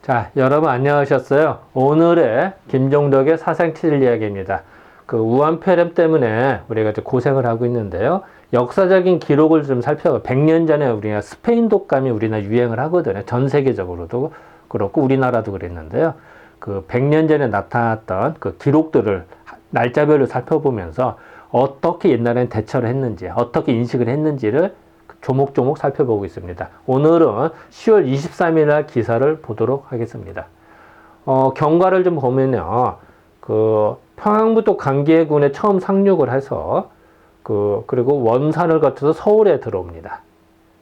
자, 여러분 안녕하셨어요? 오늘의 김종덕의 사생치질 이야기입니다. 그 우한폐렴 때문에 우리가 이제 고생을 하고 있는데요. 역사적인 기록을 좀 살펴봐. 100년 전에 우리가 스페인 독감이 우리나라 유행을 하거든요. 전 세계적으로도 그렇고 우리나라도 그랬는데요. 그 100년 전에 나타났던 그 기록들을 날짜별로 살펴보면서 어떻게 옛날에는 대처를 했는지, 어떻게 인식을 했는지를 조목조목 살펴보고 있습니다. 오늘은 10월 23일 날 기사를 보도록 하겠습니다. 경과를 좀 보면요. 그 평양부도 강계군에 처음 상륙을 해서 그리고 원산을 거쳐서 서울에 들어옵니다.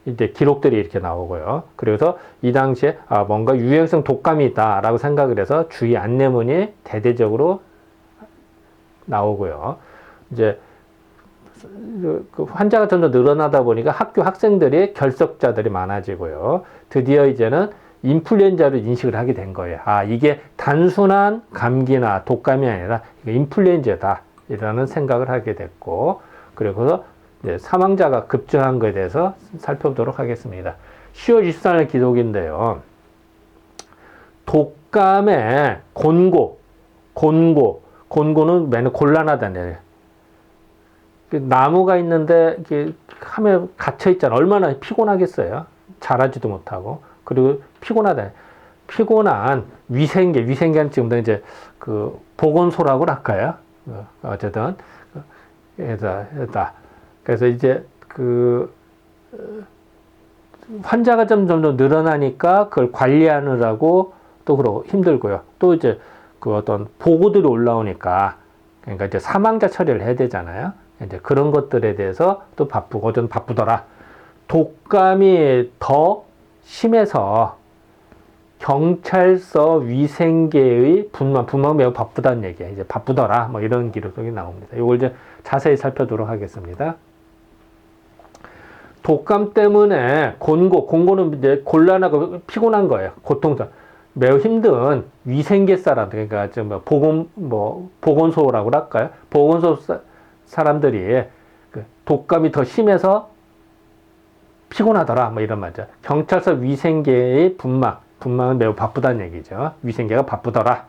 이제 기록들이 이렇게 나오고요. 그래서 이 당시에 뭔가 유행성 독감이 있다라고 생각을 해서 주의 안내문이 대대적으로 나오고요. 이제 그 환자가 점점 늘어나다 보니까 학교 학생들이 결석자들이 많아지고요. 드디어 이제는 인플루엔자로 인식을 하게 된 거예요. 이게 단순한 감기나 독감이 아니라 인플루엔자다 이라는 생각을 하게 됐고, 그리고 이제 사망자가 급증한 것에 대해서 살펴보도록 하겠습니다. 10월 24일 기록인데요. 독감의 곤고는 매는 곤란하다는 얘기예요. 나무가 있는데 이게 함에 갇혀 있잖아. 얼마나 피곤하겠어요. 자라지도 못하고. 그리고 피곤한 위생계는 지금 이제 그 보건소라고 할까요? 어쨌든 그래서 이제 그 환자가 점점 늘어나니까 그걸 관리하느라고 또 그러고 힘들고요. 또 이제 그 어떤 보고들이 올라오니까, 그러니까 이제 사망자 처리를 해야 되잖아요. 이제 그런 것들에 대해서 또 바쁘고 좀 바쁘더라. 독감이 더 심해서 경찰서 위생계의 분만 매우 바쁘다는 얘기야. 이제 바쁘더라. 뭐 이런 기록이 나옵니다. 이걸 이제 자세히 살펴보도록 하겠습니다. 독감 때문에 곤고는 이제 곤란하고 피곤한 거예요. 고통스러워. 매우 힘든 위생계 사람들, 그러니까 좀 보건소라고 할까요? 보건소 사람들이 독감이 더 심해서 피곤하더라. 뭐 이런 말이죠. 경찰서 위생계의 분망은 매우 바쁘다는 얘기죠. 위생계가 바쁘더라.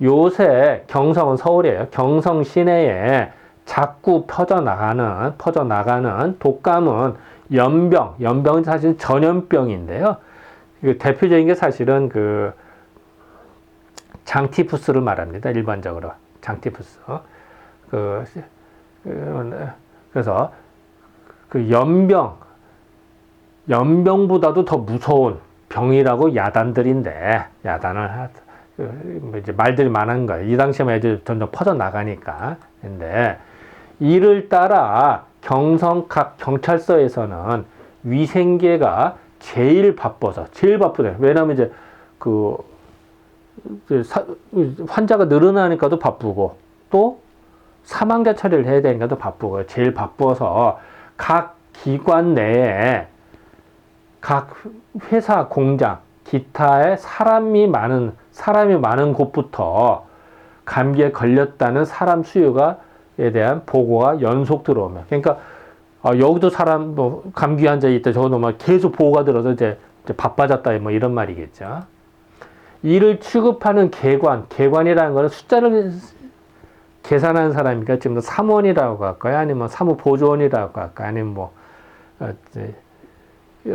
요새 경성은 서울이에요. 경성 시내에 자꾸 퍼져나가는 독감은 연병은 사실 전염병인데요. 대표적인 게 사실은 그 장티푸스를 말합니다. 일반적으로 장티푸스. 그래서 그 연병보다도 더 무서운 병이라고 야단들인데, 이제 말들이 많은 거예요. 이 당시에만 이제 점점 퍼져 나가니까. 근데 이를 따라 경성 각 경찰서에서는 위생계가 제일 바쁘다. 왜냐하면 이제 환자가 늘어나니까도 바쁘고, 또 사망자 처리를 해야 되니까도 바쁘고, 제일 바빠서 각 기관 내에 각 회사, 공장, 기타의 사람이 많은 곳부터 감기에 걸렸다는 사람 수요에 대한 보고가 연속 들어오면, 그러니까 여기도 사람 감기 환자 있다, 저거도 막 계속 보고가 들어서 이제 바빠졌다, 뭐 이런 말이겠죠. 이를 취급하는 계관이라는 것은 숫자를 계산하는 사람이니까 지금 사무원이라고 할까요? 아니면 사무보조원이라고 할까요? 아니면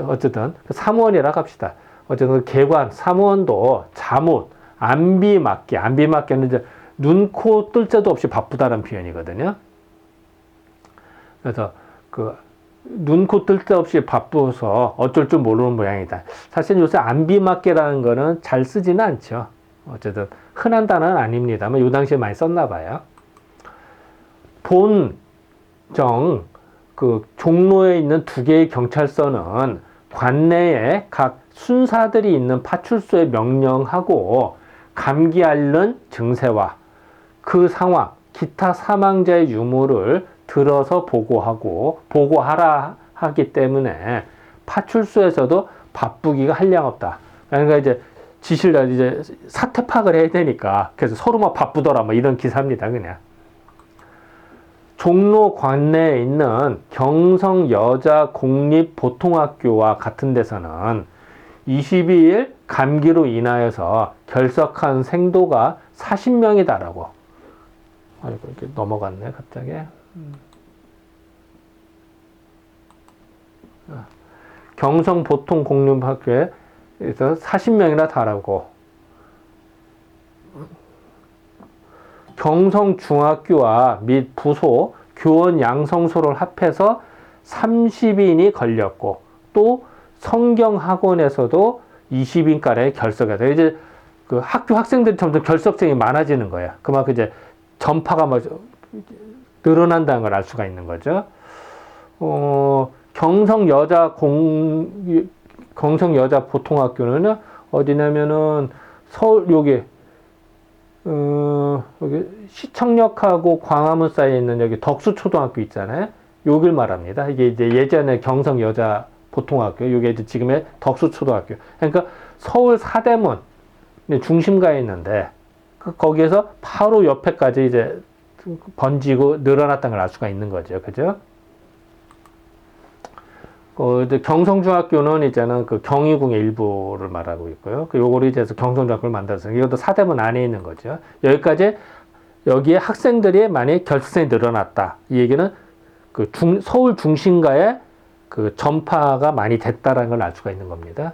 어쨌든 사무원이라고 합시다. 어쨌든 계관, 사무원도 잠옷, 안비맞게는 이제 눈, 코 뜰 새도 없이 바쁘다는 표현이거든요. 그래서 눈, 코 뜰 새 없이 바빠서 어쩔 줄 모르는 모양이다. 사실 요새 안비맞게라는 거는 잘 쓰지는 않죠. 어쨌든 흔한 단어는 아닙니다만 요 당시에 많이 썼나 봐요. 종로에 있는 두 개의 경찰서는 관내에 각 순사들이 있는 파출소에 명령하고 감기 앓는 증세와 그 상황, 기타 사망자의 유무를 들어서 보고하라 하기 때문에 파출소에서도 바쁘기가 한량없다. 그러니까 이제 지시를 이제 사태 파악을 해야 되니까 그래서 서로 막 바쁘더라, 뭐 이런 기사입니다, 그냥. 종로 관내에 있는 경성 여자 공립보통학교와 같은 데서는 22일 감기로 인하여서 결석한 생도가 40명이다라고. 아이고, 이렇게 넘어갔네, 갑자기. 경성 보통 공립학교에서 40명이나 다라고. 경성 중학교와 및 부소, 교원 양성소를 합해서 30인이 걸렸고, 또 성경학원에서도 20인가량의 결석이 이제 그 학교 학생들이 점점 결석생이 많아지는 거예요. 그만큼 이제 전파가 뭐 늘어난다는 걸 알 수가 있는 거죠. 경성 여자 보통학교는 어디냐면은 서울 여기 시청역하고 광화문 사이에 있는 여기 덕수초등학교 있잖아요. 여길 말합니다. 이게 이제 예전에 경성 여자 보통학교, 이게 이제 지금의 덕수초등학교. 그러니까 서울 사대문 중심가에 있는데 거기에서 바로 옆에까지 이제 번지고 늘어났다는 걸 알 수가 있는 거죠. 그죠? 이제 경성중학교는 이제는 그 경희궁의 일부를 말하고 있고요. 요거를 이제 경성중학교를 만들어서 이것도 사대문 안에 있는 거죠. 여기까지 여기에 학생들이 만약에 결석생이 늘어났다. 이 얘기는 그 서울 중심가에 그 전파가 많이 됐다라는 걸 알 수가 있는 겁니다.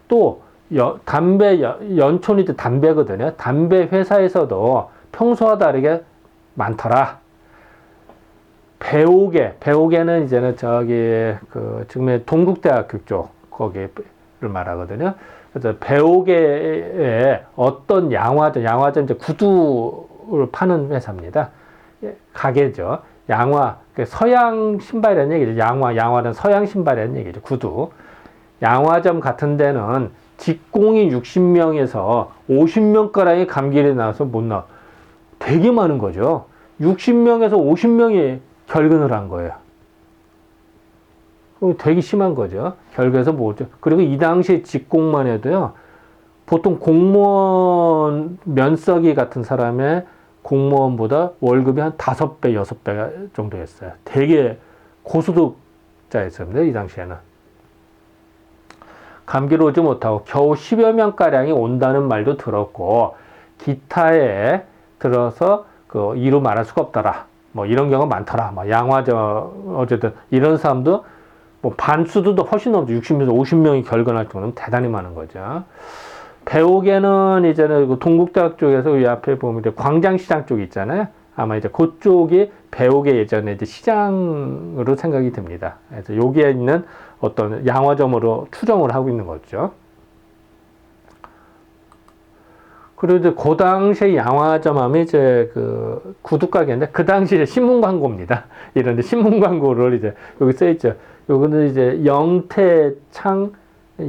또 연촌이 담배거든요. 담배 회사에서도 평소와 다르게 많더라. 배옥에는 이제는 저기 그 지금의 동국대학교 쪽 거기를 말하거든요. 그래서 배옥에 어떤 양화점 이제 구두를 파는 회사입니다. 가게죠. 서양 신발이라는 얘기죠. 양화는 서양 신발이라는 얘기죠. 구두. 양화점 같은 데는 직공이 60명에서 50명가량의 감기를 나와서 못 나와. 되게 많은 거죠. 60명에서 50명이 결근을 한 거예요. 되게 심한 거죠. 결근해서 뭐죠. 그리고 이 당시 직공만 해도요, 보통 공무원 면석이 같은 사람의 공무원보다 월급이 한 5배, 6배 정도였어요. 되게 고소득자였습니다. 이 당시에는. 감기로 오지 못하고 겨우 10여 명가량이 온다는 말도 들었고, 기타에 들어서 그 이루 말할 수가 없더라. 뭐 이런 경우가 많더라. 뭐 어쨌든 이런 사람도 뭐 반수도 훨씬 넘죠. 60명에서 50명이 결근할 정도면 대단히 많은 거죠. 배옥에는 이제는 그 동국대학 쪽에서 이 앞에 보면 이제 광장시장 쪽 있잖아요. 아마 이제 그쪽이 배옥의 예전에 이제 시장으로 생각이 됩니다. 그래서 여기에 있는 어떤 양화점으로 추정을 하고 있는 거죠. 그리고 이제 그 당시에 양화점 하면 이제 그 구두가게인데 그 당시에 신문 광고입니다. 이런데 신문 광고를 이제 여기 써 있죠. 요거는 이제 영태창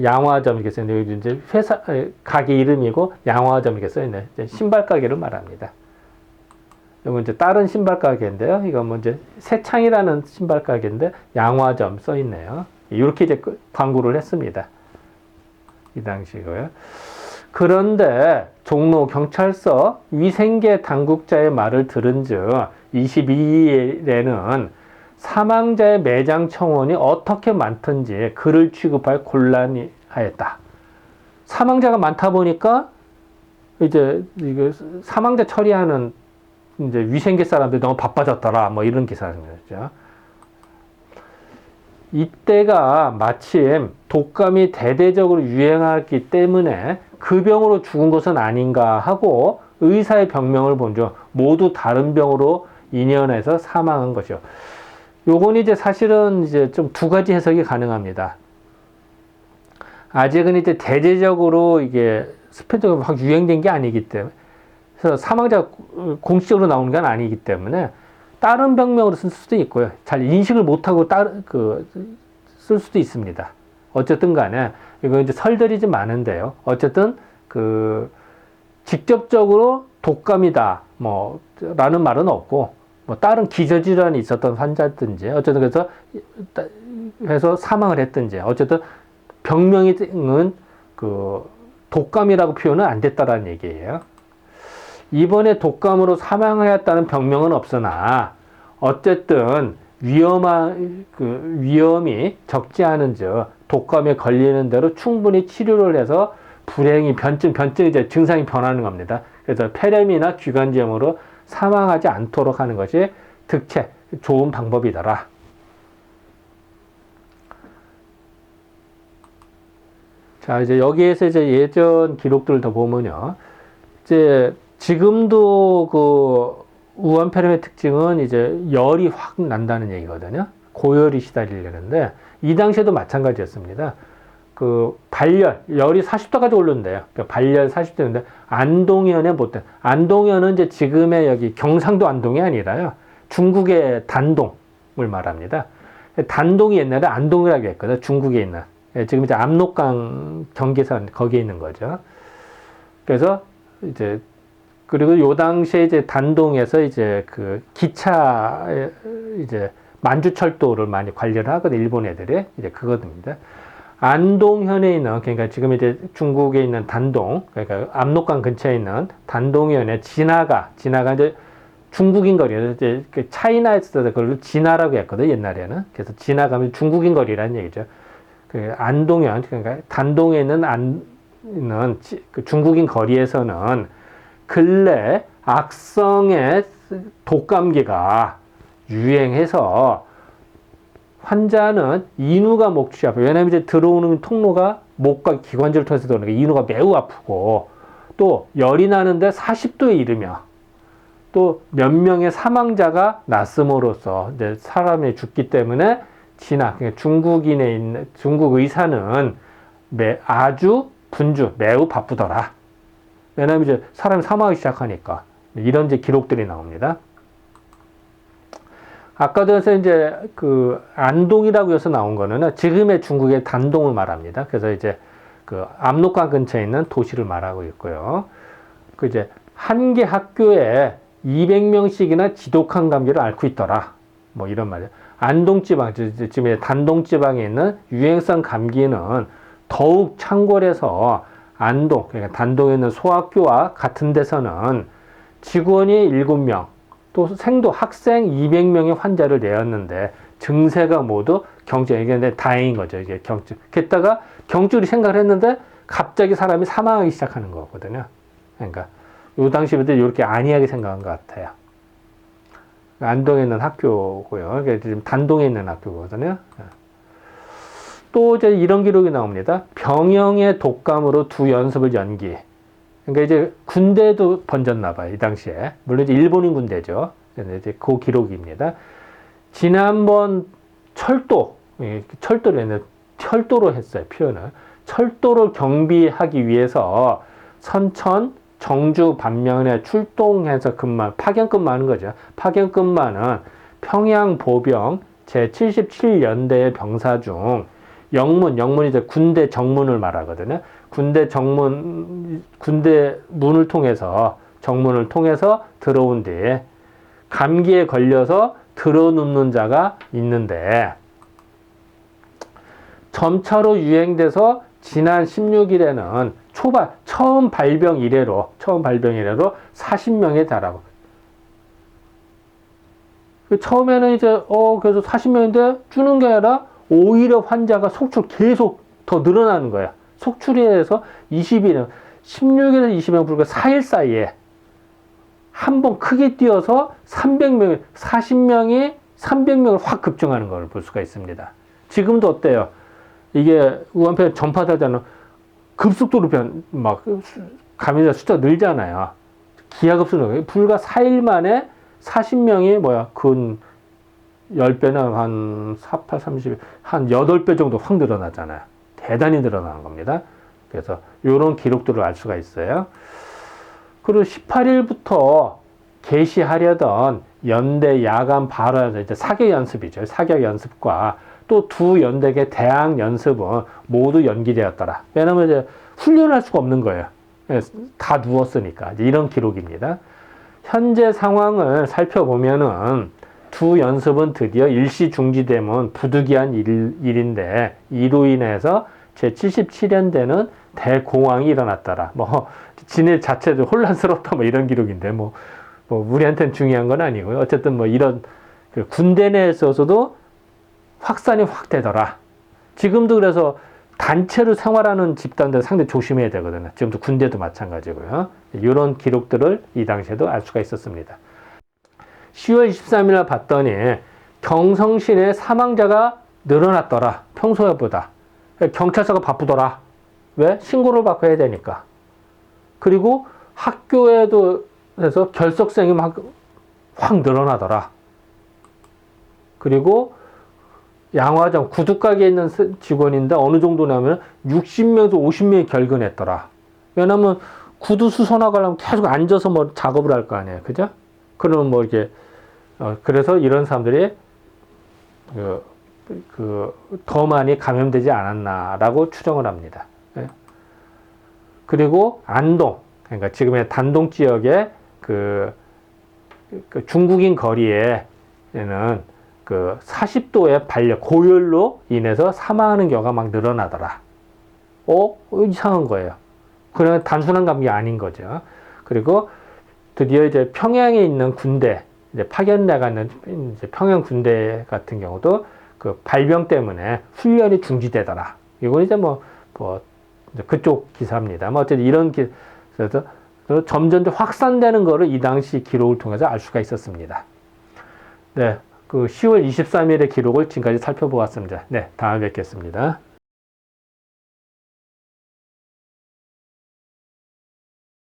양화점 이렇게 써 있는데 여기 이제 회사 가게 이름이고 양화점 이렇게 써 있네. 신발 가게를 말합니다. 이건 이제 다른 신발 가게인데요. 이건 뭐 이제 새창이라는 신발 가게인데 양화점 써 있네요. 이렇게 이제 광고를 했습니다. 이 당시고요. 그런데 종로 경찰서 위생계 당국자의 말을 들은즉 22일에는 사망자의 매장 청원이 어떻게 많든지 그를 취급할 곤란이 하였다. 사망자가 많다 보니까 이제 이거 사망자 처리하는 이제 위생계 사람들이 너무 바빠졌더라. 뭐 이런 기사입니다. 이때가 마침 독감이 대대적으로 유행하기 때문에 그 병으로 죽은 것은 아닌가 하고 의사의 병명을 본즉 모두 다른 병으로 인연해서 사망한 것이요. 요건 이제 사실은 이제 좀 두 가지 해석이 가능합니다. 아직은 이제 대대적으로 이게 스페인적으로 확 유행된 게 아니기 때문에 그래서 사망자가 공식적으로 나오는 건 아니기 때문에 다른 병명으로 쓸 수도 있고요. 잘 인식을 못하고 쓸 수도 있습니다. 어쨌든 간에, 이거 이제 설들이 좀 많은데요. 어쨌든, 직접적으로 독감이다, 라는 말은 없고, 다른 기저질환이 있었던 환자든지, 어쨌든 해서 사망을 했든지, 어쨌든 병명은 독감이라고 표현은 안 됐다라는 얘기예요. 이번에 독감으로 사망하였다는 병명은 없으나 어쨌든 위험이 적지 않은즉 독감에 걸리는 대로 충분히 치료를 해서 불행이 변증 이제 증상이 변하는 겁니다. 그래서 폐렴이나 기관지염으로 사망하지 않도록 하는 것이 득체, 좋은 방법이더라. 자, 이제 여기에서 이제 예전 기록들을 더 보면요. 이제 지금도 그 우한폐렴의 특징은 이제 열이 확 난다는 얘기거든요. 고열이 시달리려는데 이 당시에도 마찬가지였습니다. 그 발열, 열이 40도까지 오른대요. 그러니까 발열 40도인데 안동현에 못 돼. 안동현은 이제 지금의 여기 경상도 안동이 아니라요. 중국의 단동을 말합니다. 단동이 옛날에 안동이라고 했거든. 중국에 있는. 지금 이제 압록강 경계선 거기에 있는 거죠. 그래서 이제 그리고 요 당시에 이제 단동에서 이제 그 기차 이제 만주철도를 많이 관리를 하거든. 일본 애들이 이제 그거입니다. 안동현에 있는 그러니까 지금 이제 중국에 있는 단동 그러니까 압록강 근처에 있는 단동현에 진화가 이제 중국인 거리에서 이제 차이나에서 그걸 진화라고 했거든 옛날에는. 그래서 진화가면 중국인 거리라는 얘기죠. 그 안동현 그러니까 단동에 있는 그 중국인 거리에서는 근래 악성의 독감기가 유행해서 환자는 인후가 목축이 아파요. 왜냐하면 이제 들어오는 통로가 목과 기관지를 통해서 들어오니까 인후가 매우 아프고 또 열이 나는데 40도에 이르며 또 몇 명의 사망자가 났음으로써 이제 사람이 죽기 때문에 그러니까 중국 의사는 아주 매우 바쁘더라. 왜냐하면 이제 사람이 사망하기 시작하니까 이런 이제 기록들이 나옵니다. 아까도 이제 그 안동이라고 해서 나온 거는 지금의 중국의 단동을 말합니다. 그래서 이제 그 압록강 근처에 있는 도시를 말하고 있고요. 그 이제 한 개 학교에 200명씩이나 지독한 감기를 앓고 있더라. 뭐 이런 말이에요. 안동지방, 지금 단동지방에 있는 유행성 감기는 더욱 창궐해서 안동, 그러니까 단동에 있는 소학교와 같은 데서는 직원이 7명, 또 생도 학생 200명의 환자를 내었는데 증세가 모두 경증, 이게 다행인 거죠. 이게 경증. 게다가 경증이 생각을 했는데 갑자기 사람이 사망하기 시작하는 거거든요. 그러니까 요 당시부터 이렇게 안이하게 생각한 것 같아요. 안동에 있는 학교고요. 지금 단동에 있는 학교거든요. 또 이제 이런 기록이 나옵니다. 병영의 독감으로 2연습을 연기. 그러니까 이제 군대도 번졌나 봐요. 이 당시에. 물론 이제 일본인 군대죠. 이제 그 기록입니다. 지난번 철도로 했어요. 표현을. 철도를 경비하기 위해서 선천, 정주, 반면에 출동해서 파견 근무하는 거죠. 파견 근무하는 평양 보병 제77연대의 병사 중 영문이 이제 군대 정문을 말하거든요. 군대 문을 통해서, 정문을 통해서 들어온 뒤에 감기에 걸려서 들어눕는 자가 있는데, 점차로 유행돼서 지난 16일에는 처음 발병 이래로 40명에 달하고. 처음에는 이제, 그래서 40명인데 주는 게 아니라 오히려 환자가 속출 계속 더 늘어나는 거야. 속출이 해서 16에서 20명 불과 4일 사이에 한 번 크게 뛰어서 40명이 300명을 확 급증하는 걸 볼 수가 있습니다. 지금도 어때요? 이게 우한폐렴 전파되잖아. 급속도로 감염자 숫자 늘잖아요. 기하급수로 불과 4일 만에 40명이 근 10배나 한 48, 30, 한 8배 정도 확 늘어나잖아요. 대단히 늘어나는 겁니다. 그래서 이런 기록들을 알 수가 있어요. 그리고 18일부터 개시하려던 연대 야간 발화에서 이제 사격 연습이죠. 사격 연습과 또 두 연대의 대항 연습은 모두 연기되었더라. 왜냐면 이제 훈련할 수가 없는 거예요. 다 누웠으니까. 이런 기록입니다. 현재 상황을 살펴보면은 두 연습은 드디어 일시 중지되면 부득이한 일인데 이로 인해서 제77연대는 대공황이 일어났더라. 지네 자체도 혼란스럽다 이런 기록인데 우리한테는 중요한 건 아니고요. 어쨌든 이런 군대 내에서도 확산이 확 되더라. 지금도 그래서 단체로 생활하는 집단들 상당히 조심해야 되거든요. 지금도 군대도 마찬가지고요. 이런 기록들을 이 당시에도 알 수가 있었습니다. 10월 23일 날 봤더니 경성시내 사망자가 늘어났더라. 평소보다. 경찰서가 바쁘더라. 왜? 신고를 받고 해야 되니까. 그리고 학교에도 해서 결석생이 막 확 늘어나더라. 그리고 양화점 구두가게에 있는 직원인데 어느 정도냐면 60명에서 50명이 결근했더라. 왜냐면 구두 수선하려면 계속 앉아서 뭐 작업을 할 거 아니에요. 그죠? 그러면 뭐 이게 그래서 이런 사람들이 더 많이 감염되지 않았나라고 추정을 합니다. 예. 그리고 안동, 그러니까 지금의 단동 지역의 그 중국인 거리에는 그 40도의 발열, 고열로 인해서 사망하는 경우가 막 늘어나더라. 이상한 거예요. 그냥 단순한 감기 아닌 거죠. 그리고 드디어 이제 평양에 있는 군대, 이제 파견 나가는 이제 평양 군대 같은 경우도 그 발병 때문에 훈련이 중지되더라. 이건 이제 이제 그쪽 기사입니다. 어쨌든 이런 그래서 점점 확산되는 거를 이 당시 기록을 통해서 알 수가 있었습니다. 네. 그 10월 23일의 기록을 지금까지 살펴보았습니다. 네. 다음에 뵙겠습니다.